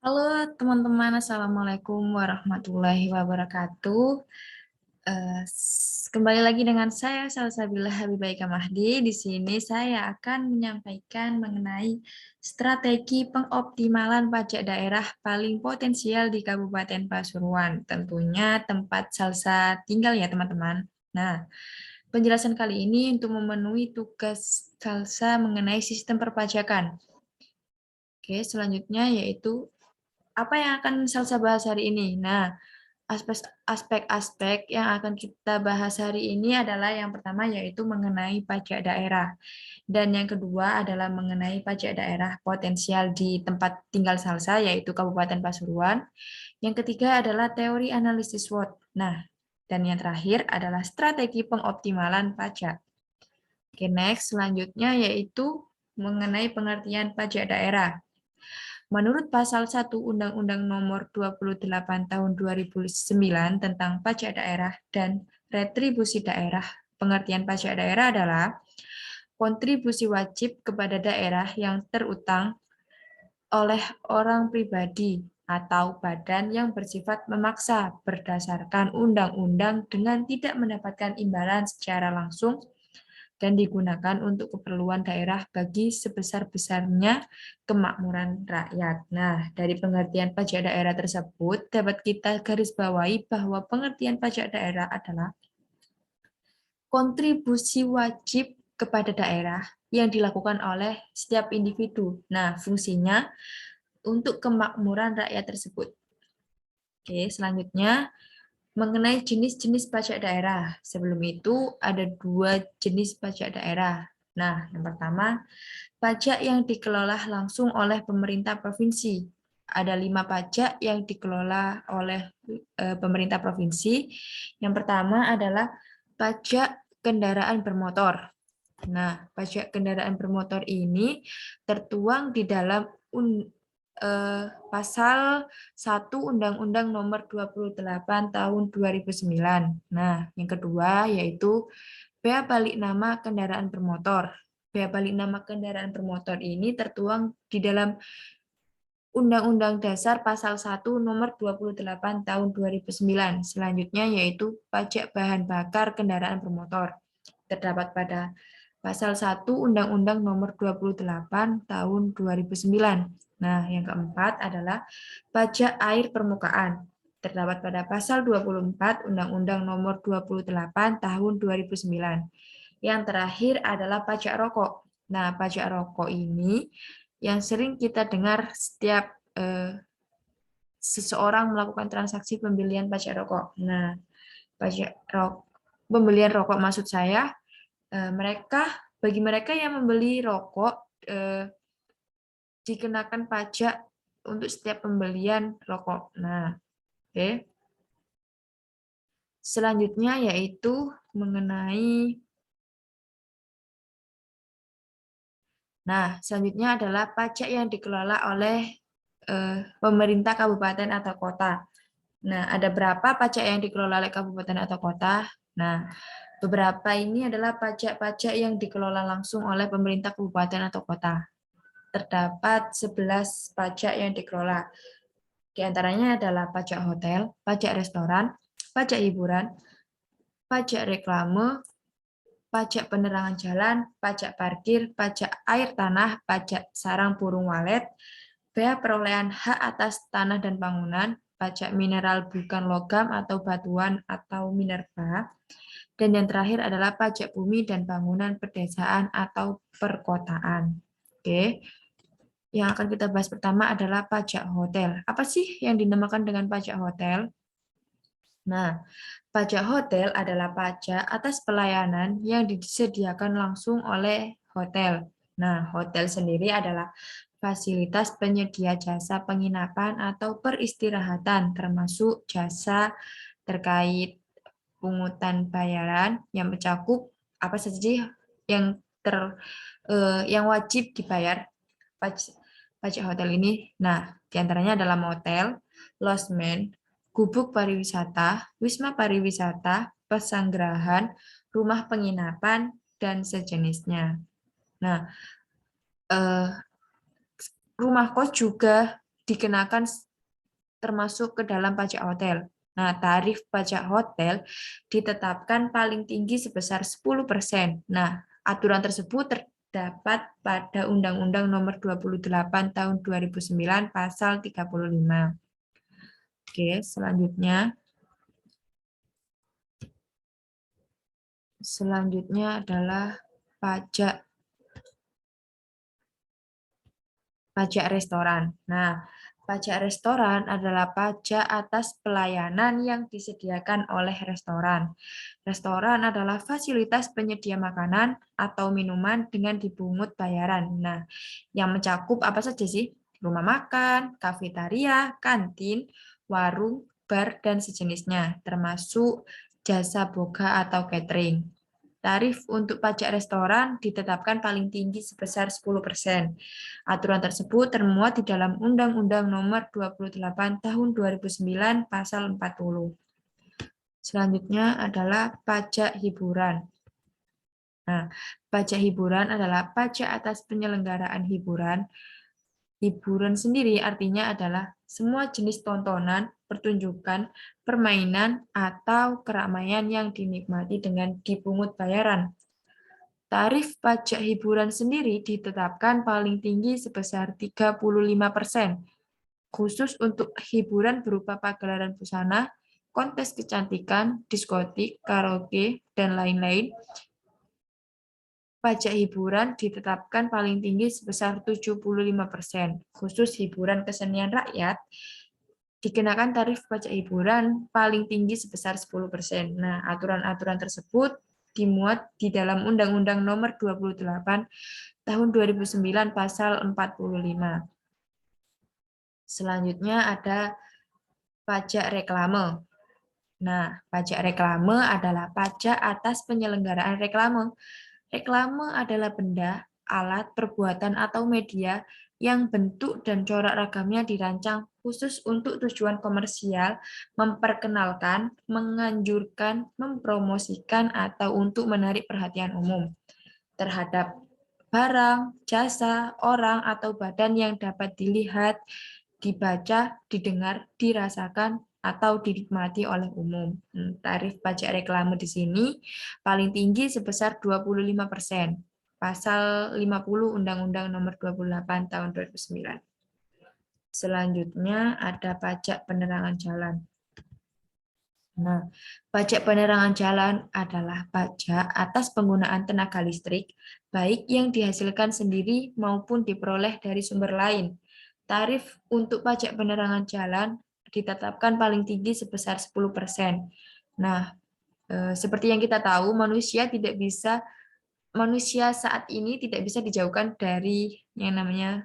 Halo teman-teman, Assalamualaikum warahmatullahi wabarakatuh. Kembali lagi dengan saya, Salsabila Habibaika Mahdi. Di sini saya akan menyampaikan mengenai strategi pengoptimalan pajak daerah paling potensial di Kabupaten Pasuruan. Tentunya tempat Salsa tinggal ya teman-teman. Nah, penjelasan kali ini untuk memenuhi tugas Salsa mengenai sistem perpajakan. Oke, selanjutnya yaitu apa yang akan Salsa bahas hari ini? Nah, aspek-aspek yang akan kita bahas hari ini adalah yang pertama yaitu mengenai pajak daerah. Dan yang kedua adalah mengenai pajak daerah potensial di tempat tinggal Salsa, yaitu Kabupaten Pasuruan. Yang ketiga adalah teori analisis SWOT. Nah, dan yang terakhir adalah strategi pengoptimalan pajak. Oke, next. Selanjutnya yaitu mengenai pengertian pajak daerah. Menurut Pasal 1 Undang-Undang Nomor 28 Tahun 2009 tentang Pajak Daerah dan Retribusi Daerah, pengertian pajak daerah adalah kontribusi wajib kepada daerah yang terutang oleh orang pribadi atau badan yang bersifat memaksa berdasarkan undang-undang dengan tidak mendapatkan imbalan secara langsung dan digunakan untuk keperluan daerah bagi sebesar-besarnya kemakmuran rakyat. Nah, dari pengertian pajak daerah tersebut dapat kita garis bawahi bahwa pengertian pajak daerah adalah kontribusi wajib kepada daerah yang dilakukan oleh setiap individu. Nah, fungsinya untuk kemakmuran rakyat tersebut. Oke, selanjutnya mengenai jenis-jenis pajak daerah. Sebelum itu ada dua jenis pajak daerah. Nah, yang pertama, pajak yang dikelola langsung oleh pemerintah provinsi. Ada 5 pajak yang dikelola oleh pemerintah provinsi. Yang pertama adalah pajak kendaraan bermotor. Nah, pajak kendaraan bermotor ini tertuang di dalam Pasal 1 Undang-Undang Nomor 28 Tahun 2009. Nah, yang kedua yaitu bea balik nama kendaraan bermotor. Bea balik nama kendaraan bermotor ini tertuang di dalam Undang-Undang Dasar Pasal 1 Nomor 28 Tahun 2009. Selanjutnya yaitu pajak bahan bakar kendaraan bermotor. Terdapat pada Pasal 1 Undang-Undang Nomor 28 Tahun 2009. Nah, yang keempat adalah pajak air permukaan. Terdapat pada Pasal 24 Undang-Undang Nomor 28 Tahun 2009. Yang terakhir adalah pajak rokok. Nah, pajak rokok ini yang sering kita dengar setiap seseorang melakukan transaksi pembelian pajak rokok. Nah, pembelian rokok maksud saya, bagi mereka yang membeli rokok dikenakan pajak untuk setiap pembelian rokok. Nah, oke. Selanjutnya yaitu mengenai selanjutnya adalah pajak yang dikelola oleh pemerintah kabupaten atau kota. Nah, ada berapa pajak yang dikelola oleh kabupaten atau kota? Nah, beberapa ini adalah pajak-pajak yang dikelola langsung oleh pemerintah kabupaten atau kota. Terdapat 11 pajak yang dikelola. Di antaranya adalah pajak hotel, pajak restoran, pajak hiburan, pajak reklame, pajak penerangan jalan, pajak parkir, pajak air tanah, pajak sarang burung walet, bea perolehan hak atas tanah dan bangunan, pajak mineral bukan logam atau batuan atau minerba, dan yang terakhir adalah pajak bumi dan bangunan pedesaan atau perkotaan. Oke. Yang akan kita bahas pertama adalah pajak hotel. Apa sih yang dinamakan dengan pajak hotel? Nah, pajak hotel adalah pajak atas pelayanan yang disediakan langsung oleh hotel. Nah, hotel sendiri adalah fasilitas penyedia jasa penginapan atau peristirahatan, termasuk jasa terkait pungutan bayaran yang mencakup apa saja yang yang wajib dibayar pajak hotel ini. Nah, diantaranya adalah motel, losmen, gubuk pariwisata, wisma pariwisata, pesanggerahan, rumah penginapan, dan sejenisnya. Nah, rumah kos juga dikenakan termasuk ke dalam pajak hotel. Nah, tarif pajak hotel ditetapkan paling tinggi sebesar 10%. Nah, aturan tersebut terdapat pada Undang-Undang Nomor 28 Tahun 2009 Pasal 35. Oke, selanjutnya adalah pajak restoran. Nah, pajak restoran adalah pajak atas pelayanan yang disediakan oleh restoran. Restoran adalah fasilitas penyedia makanan atau minuman dengan dipungut bayaran. Nah, yang mencakup apa saja sih? Rumah makan, kafetaria, kantin, warung, bar, dan sejenisnya, termasuk jasa boga atau catering. Tarif untuk pajak restoran ditetapkan paling tinggi sebesar 10%. Aturan tersebut termuat di dalam Undang-Undang Nomor 28 Tahun 2009 Pasal 40. Selanjutnya adalah pajak hiburan. Nah, pajak hiburan adalah pajak atas penyelenggaraan hiburan. Hiburan sendiri artinya adalah semua jenis tontonan, pertunjukan, permainan, atau keramaian yang dinikmati dengan dipungut bayaran. Tarif pajak hiburan sendiri ditetapkan paling tinggi sebesar 35%, khusus untuk hiburan berupa pagelaran busana, kontes kecantikan, diskotik, karaoke, dan lain-lain. Pajak hiburan ditetapkan paling tinggi sebesar 75%, khusus hiburan kesenian rakyat, dikenakan tarif pajak hiburan paling tinggi sebesar 10%. Nah, aturan-aturan tersebut dimuat di dalam Undang-Undang Nomor 28 Tahun 2009 Pasal 45. Selanjutnya ada pajak reklame. Nah, pajak reklame adalah pajak atas penyelenggaraan reklame. Reklame adalah benda, alat, perbuatan, atau media yang bentuk dan corak ragamnya dirancang khusus untuk tujuan komersial, memperkenalkan, menganjurkan, mempromosikan, atau untuk menarik perhatian umum terhadap barang, jasa, orang, atau badan yang dapat dilihat, dibaca, didengar, dirasakan, atau dinikmati oleh umum. Tarif pajak reklame di sini paling tinggi sebesar 25%. Pasal 50 Undang-Undang Nomor 28 Tahun 2009. Selanjutnya ada pajak penerangan jalan. Nah, pajak penerangan jalan adalah pajak atas penggunaan tenaga listrik, baik yang dihasilkan sendiri maupun diperoleh dari sumber lain. Tarif untuk pajak penerangan jalan ditetapkan paling tinggi sebesar 10%. Nah, seperti yang kita tahu, manusia saat ini tidak bisa dijauhkan dari yang namanya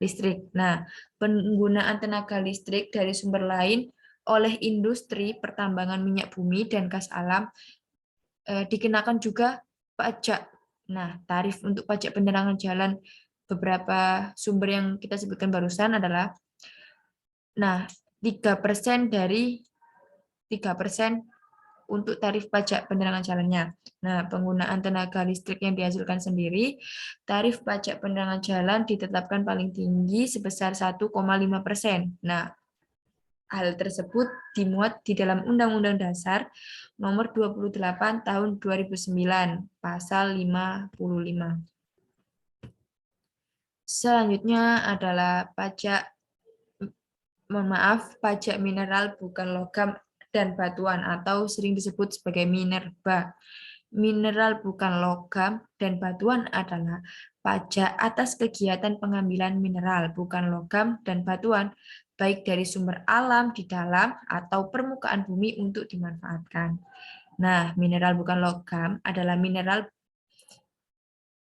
listrik. Nah, penggunaan tenaga listrik dari sumber lain oleh industri pertambangan minyak bumi dan gas alam dikenakan juga pajak. Nah, tarif untuk pajak penerangan jalan beberapa sumber yang kita sebutkan barusan adalah 3% dari 3% untuk tarif pajak penerangan jalannya. Nah, penggunaan tenaga listrik yang dihasilkan sendiri, tarif pajak penerangan jalan ditetapkan paling tinggi sebesar 1,5%. Nah, hal tersebut dimuat di dalam Undang-Undang Dasar Nomor 28 Tahun 2009, Pasal 55. Selanjutnya adalah pajak mineral bukan logam dan batuan atau sering disebut sebagai minerba. Mineral bukan logam dan batuan adalah pajak atas kegiatan pengambilan mineral bukan logam dan batuan baik dari sumber alam di dalam atau permukaan bumi untuk dimanfaatkan. Nah, mineral bukan logam adalah mineral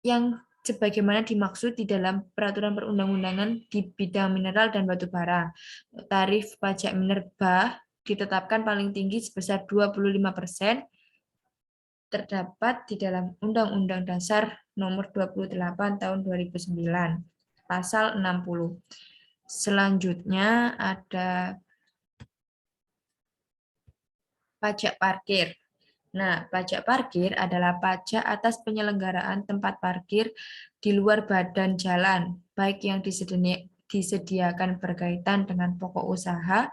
yang sebagaimana dimaksud di dalam peraturan perundang-undangan di bidang mineral dan batu bara. Tarif pajak minerba ditetapkan paling tinggi sebesar 25%, terdapat di dalam Undang-Undang Dasar Nomor 28 Tahun 2009, Pasal 60. Selanjutnya ada pajak parkir. Nah, pajak parkir adalah pajak atas penyelenggaraan tempat parkir di luar badan jalan, baik yang disediakan berkaitan dengan pokok usaha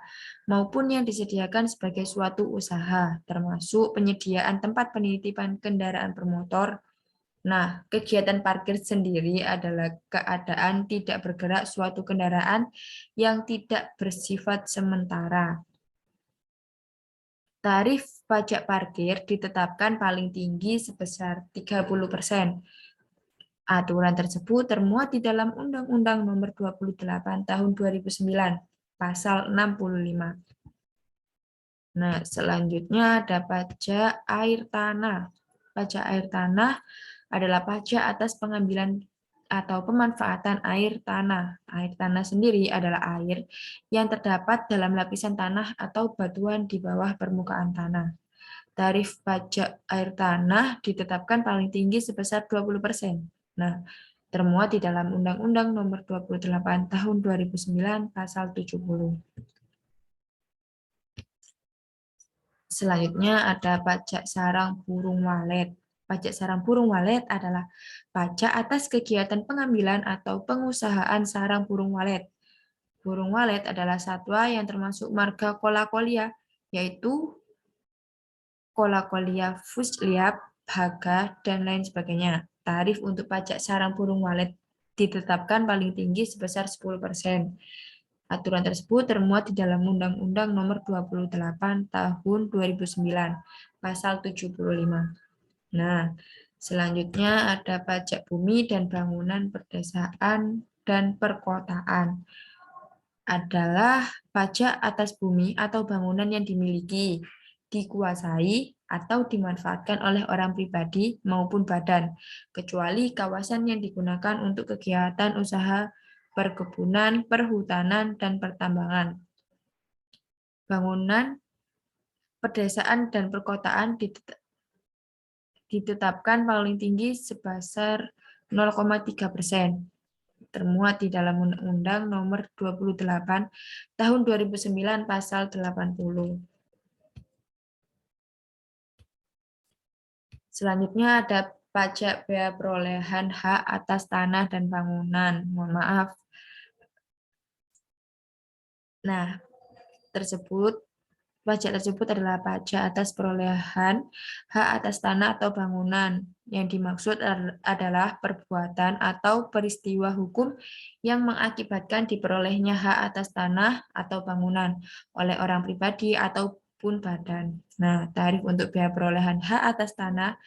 maupun yang disediakan sebagai suatu usaha, termasuk penyediaan tempat penitipan kendaraan bermotor. Nah, kegiatan parkir sendiri adalah keadaan tidak bergerak suatu kendaraan yang tidak bersifat sementara. Tarif pajak parkir ditetapkan paling tinggi sebesar 30%. Aturan tersebut termuat di dalam Undang-Undang Nomor 28 Tahun 2009, Pasal 65. Nah, selanjutnya ada pajak air tanah. Pajak air tanah adalah pajak atas pengambilan atau pemanfaatan air tanah. Air tanah sendiri adalah air yang terdapat dalam lapisan tanah atau batuan di bawah permukaan tanah. Tarif pajak air tanah ditetapkan paling tinggi sebesar 20%. Nah, termuat di dalam Undang-Undang Nomor 28 Tahun 2009 Pasal 70. Selanjutnya ada pajak sarang burung walet. Pajak sarang burung walet adalah pajak atas kegiatan pengambilan atau pengusahaan sarang burung walet. Burung walet adalah satwa yang termasuk marga Colacolia, yaitu Colacolia fusliap, baga, dan lain sebagainya. Tarif untuk pajak sarang burung walet ditetapkan paling tinggi sebesar 10%. Aturan tersebut termuat di dalam Undang-Undang Nomor 28 Tahun 2009, Pasal 75. Nah, selanjutnya ada pajak bumi dan bangunan perdesaan dan perkotaan. Adalah pajak atas bumi atau bangunan yang dimiliki, dikuasai, atau dimanfaatkan oleh orang pribadi maupun badan, kecuali kawasan yang digunakan untuk kegiatan usaha perkebunan, perhutanan, dan pertambangan. Bangunan, pedesaan, dan perkotaan ditetapkan paling tinggi sebesar 0,3%. Termuat di dalam Undang-Undang Nomor 28 Tahun 2009 Pasal 80. Selanjutnya ada pajak bea perolehan hak atas tanah dan bangunan. Mohon maaf. Nah, pajak tersebut adalah pajak atas perolehan hak atas tanah atau bangunan. Yang dimaksud adalah perbuatan atau peristiwa hukum yang mengakibatkan diperolehnya hak atas tanah atau bangunan oleh orang pribadi ataupun badan. Nah, tarif untuk bea perolehan hak atas tanah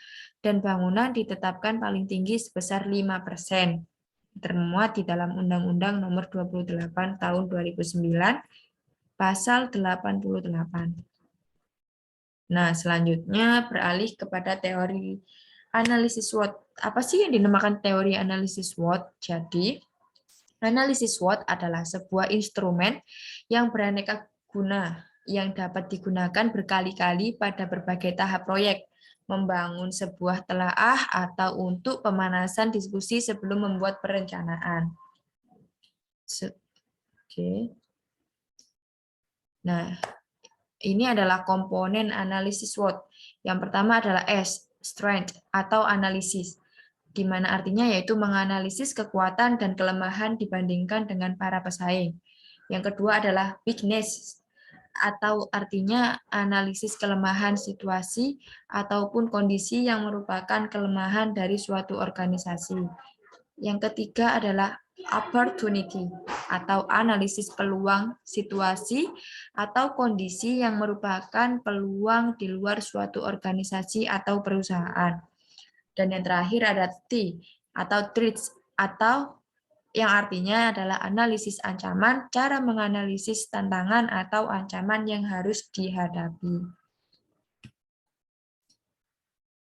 dan bangunan ditetapkan paling tinggi sebesar 5%. Termuat di dalam Undang-Undang Nomor 28 Tahun 2009 Pasal 88. Nah, selanjutnya beralih kepada teori analisis SWOT. Apa sih yang dinamakan teori analisis SWOT? Jadi, analisis SWOT adalah sebuah instrumen yang beraneka guna yang dapat digunakan berkali-kali pada berbagai tahap proyek, membangun sebuah telaah atau untuk pemanasan diskusi sebelum membuat perencanaan. Oke. Nah, ini adalah komponen analisis SWOT. Yang pertama adalah S, strength atau analisis, di mana artinya yaitu menganalisis kekuatan dan kelemahan dibandingkan dengan para pesaing. Yang kedua adalah weakness, atau artinya analisis kelemahan situasi ataupun kondisi yang merupakan kelemahan dari suatu organisasi. Yang ketiga adalah opportunity atau analisis peluang situasi atau kondisi yang merupakan peluang di luar suatu organisasi atau perusahaan. Dan yang terakhir ada T atau threats atau yang artinya adalah analisis ancaman, cara menganalisis tantangan atau ancaman yang harus dihadapi.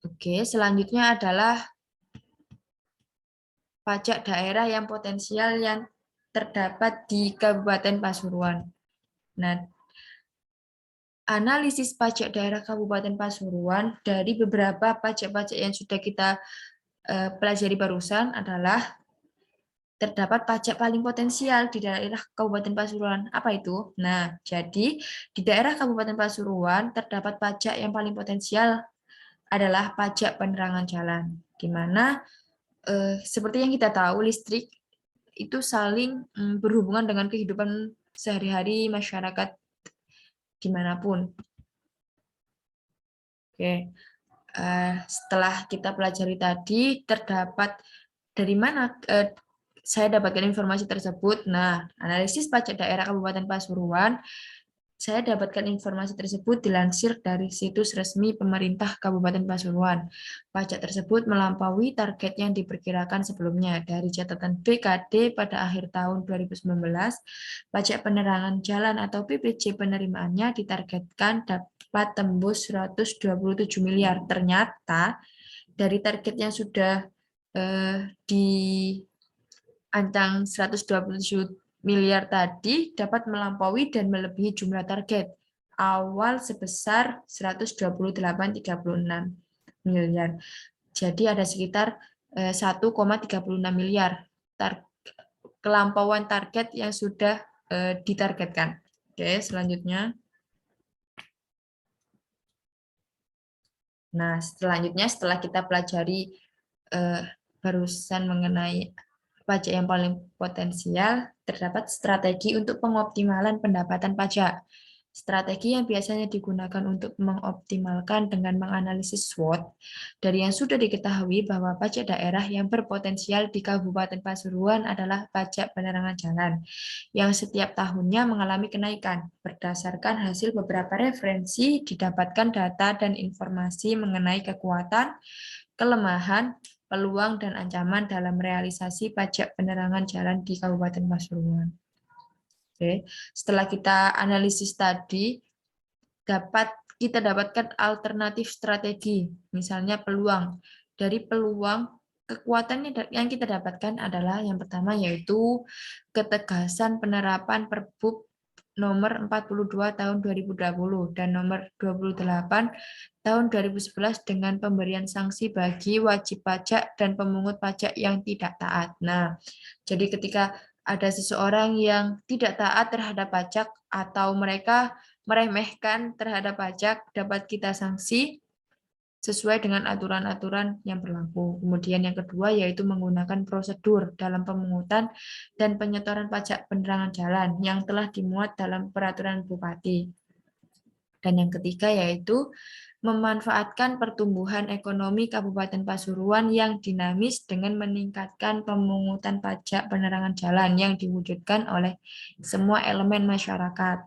Oke, selanjutnya adalah pajak daerah yang potensial yang terdapat di Kabupaten Pasuruan. Nah, analisis pajak daerah Kabupaten Pasuruan dari beberapa pajak-pajak yang sudah kita pelajari barusan adalah terdapat pajak paling potensial di daerah Kabupaten Pasuruan. Apa itu? Nah, jadi di daerah Kabupaten Pasuruan terdapat pajak yang paling potensial adalah pajak penerangan jalan, di mana seperti yang kita tahu listrik itu saling berhubungan dengan kehidupan sehari-hari masyarakat dimanapun. Oke, setelah kita pelajari tadi, terdapat dari mana saya dapatkan informasi tersebut. Nah, analisis pajak daerah Kabupaten Pasuruan, saya dapatkan informasi tersebut dilansir dari situs resmi pemerintah Kabupaten Pasuruan. Pajak tersebut melampaui target yang diperkirakan sebelumnya. Dari catatan BKD pada akhir tahun 2019, pajak penerangan jalan atau PPJ penerimaannya ditargetkan dapat tembus 127 miliar. Ternyata dari target yang sudah diancang 127 miliar tadi dapat melampaui dan melebihi jumlah target awal sebesar 128,36 miliar. Jadi ada sekitar 1,36 miliar kelampauan target yang sudah ditargetkan. Oke, selanjutnya. Nah, selanjutnya setelah kita pelajari barusan mengenai pajak yang paling potensial, terdapat strategi untuk pengoptimalan pendapatan pajak. Strategi yang biasanya digunakan untuk mengoptimalkan dengan menganalisis SWOT dari yang sudah diketahui bahwa pajak daerah yang berpotensial di Kabupaten Pasuruan adalah pajak penerangan jalan yang setiap tahunnya mengalami kenaikan. Berdasarkan hasil beberapa referensi, didapatkan data dan informasi mengenai kekuatan, kelemahan, peluang, dan ancaman dalam realisasi pajak penerangan jalan di Kabupaten Pasuruan. Oke. Setelah kita analisis tadi, kita dapatkan alternatif strategi, misalnya peluang. Dari peluang, kekuatan yang kita dapatkan adalah yang pertama yaitu ketegasan penerapan Perbup nomor 42 tahun 2020 dan nomor 28 tahun 2011 dengan pemberian sanksi bagi wajib pajak dan pemungut pajak yang tidak taat. Nah, jadi ketika ada seseorang yang tidak taat terhadap pajak atau mereka meremehkan terhadap pajak, dapat kita sanksi sesuai dengan aturan-aturan yang berlaku. Kemudian yang kedua yaitu menggunakan prosedur dalam pemungutan dan penyetoran pajak penerangan jalan yang telah dimuat dalam peraturan Bupati. Dan yang ketiga yaitu memanfaatkan pertumbuhan ekonomi Kabupaten Pasuruan yang dinamis dengan meningkatkan pemungutan pajak penerangan jalan yang diwujudkan oleh semua elemen masyarakat.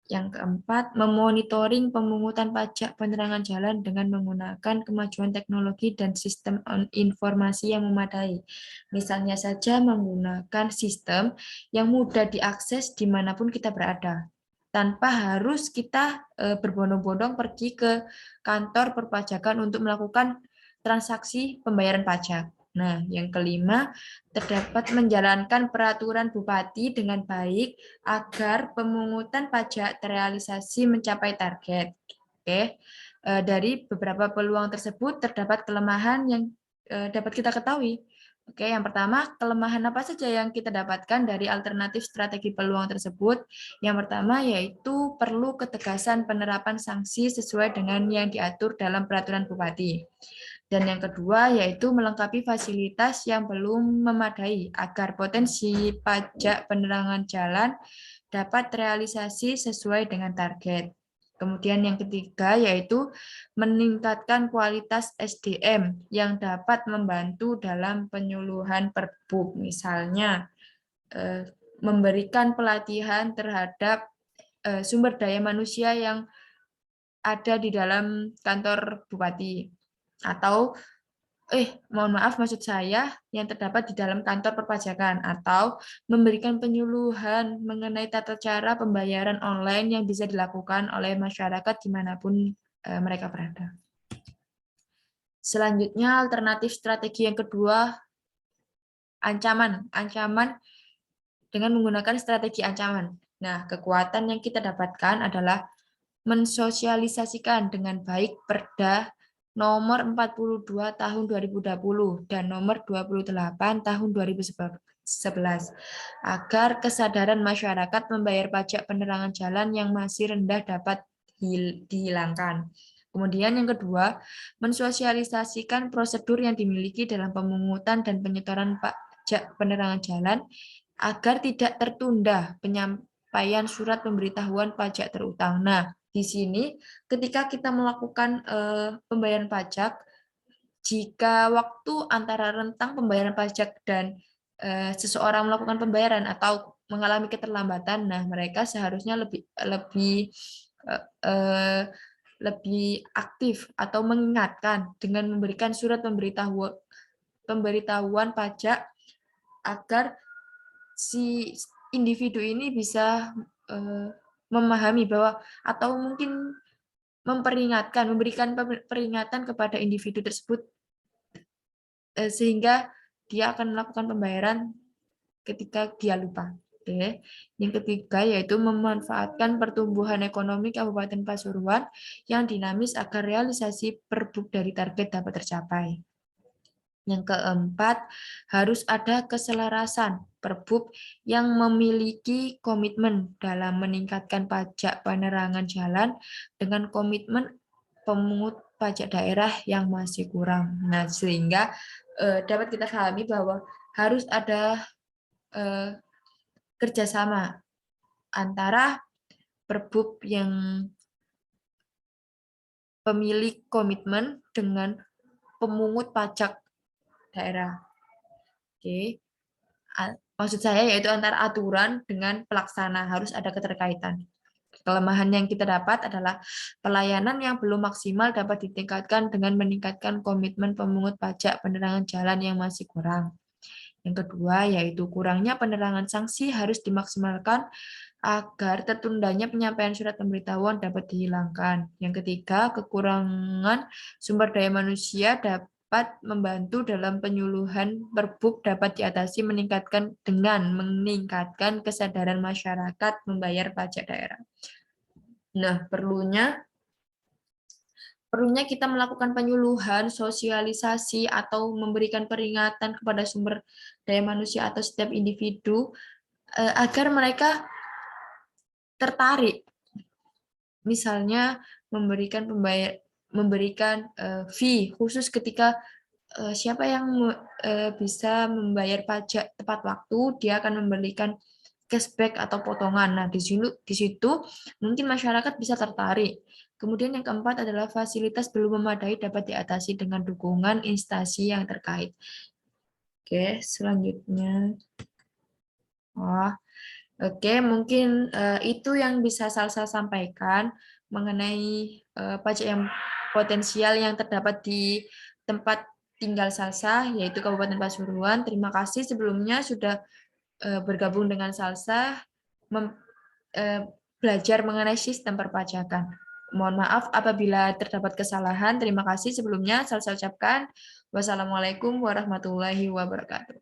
Yang keempat, memonitoring pemungutan pajak penerangan jalan dengan menggunakan kemajuan teknologi dan sistem informasi yang memadai. Misalnya saja menggunakan sistem yang mudah diakses dimanapun kita berada, tanpa harus kita berbondong-bondong pergi ke kantor perpajakan untuk melakukan transaksi pembayaran pajak. Nah, yang kelima, terdapat menjalankan peraturan Bupati dengan baik agar pemungutan pajak terrealisasi mencapai target. Oke, dari beberapa peluang tersebut terdapat kelemahan yang dapat kita ketahui. Oke, yang pertama, kelemahan apa saja yang kita dapatkan dari alternatif strategi peluang tersebut? Yang pertama yaitu perlu ketegasan penerapan sanksi sesuai dengan yang diatur dalam peraturan Bupati. Dan yang kedua yaitu melengkapi fasilitas yang belum memadai agar potensi pajak penerangan jalan dapat terrealisasi sesuai dengan target. Kemudian yang ketiga yaitu meningkatkan kualitas SDM yang dapat membantu dalam penyuluhan Perbup. Misalnya memberikan pelatihan terhadap sumber daya manusia yang ada di dalam kantor Bupati. Atau mohon maaf, maksud saya yang terdapat di dalam kantor perpajakan, atau memberikan penyuluhan mengenai tata cara pembayaran online yang bisa dilakukan oleh masyarakat dimanapun mereka berada. Selanjutnya, alternatif strategi yang kedua, ancaman dengan menggunakan strategi ancaman. Nah, kekuatan yang kita dapatkan adalah mensosialisasikan dengan baik Perda nomor 42 tahun 2020 dan nomor 28 tahun 2011 agar kesadaran masyarakat membayar pajak penerangan jalan yang masih rendah dapat dihilangkan. Kemudian yang kedua, mensosialisasikan prosedur yang dimiliki dalam pemungutan dan penyetoran pajak penerangan jalan agar tidak tertunda penyampaian surat pemberitahuan pajak terutang. Nah, di sini ketika kita melakukan pembayaran pajak, jika waktu antara rentang pembayaran pajak dan seseorang melakukan pembayaran atau mengalami keterlambatan, nah mereka seharusnya lebih lebih eh, lebih aktif atau mengingatkan dengan memberikan surat pemberitahuan pajak agar si individu ini bisa memahami bahwa atau mungkin memberikan peringatan kepada individu tersebut sehingga dia akan melakukan pembayaran ketika dia lupa. Oke. Yang ketiga yaitu memanfaatkan pertumbuhan ekonomi Kabupaten Pasuruan yang dinamis agar realisasi perbuk dari target dapat tercapai. Yang keempat, harus ada keselarasan perbuk yang memiliki komitmen dalam meningkatkan pajak penerangan jalan dengan komitmen pemungut pajak daerah yang masih kurang. Nah, sehingga dapat kita pahami bahwa harus ada kerjasama antara perbuk yang pemilik komitmen dengan pemungut pajak daerah. Oke. Maksud saya yaitu antara aturan dengan pelaksana harus ada keterkaitan. Kelemahan yang kita dapat adalah pelayanan yang belum maksimal dapat ditingkatkan dengan meningkatkan komitmen pemungut pajak penerangan jalan yang masih kurang. Yang kedua, yaitu kurangnya penerangan sanksi harus dimaksimalkan agar tertundanya penyampaian surat pemberitahuan dapat dihilangkan. Yang ketiga, kekurangan sumber daya manusia dapat membantu dalam penyuluhan perbuk dapat diatasi dengan meningkatkan kesadaran masyarakat membayar pajak daerah. Nah, perlunya kita melakukan penyuluhan, sosialisasi, atau memberikan peringatan kepada sumber daya manusia atau setiap individu agar mereka tertarik. Misalnya memberikan fee khusus ketika siapa yang bisa membayar pajak tepat waktu, dia akan memberikan cashback atau potongan. Nah, di situ mungkin masyarakat bisa tertarik. Kemudian yang keempat adalah fasilitas belum memadai dapat diatasi dengan dukungan instansi yang terkait. Oke, selanjutnya. Oke, mungkin itu yang bisa Salsa sampaikan mengenai pajak yang potensial yang terdapat di tempat tinggal Salsa, yaitu Kabupaten Pasuruan. Terima kasih sebelumnya sudah bergabung dengan Salsa, belajar mengenai sistem perpajakan. Mohon maaf apabila terdapat kesalahan. Terima kasih sebelumnya. Salsa ucapkan wassalamualaikum warahmatullahi wabarakatuh.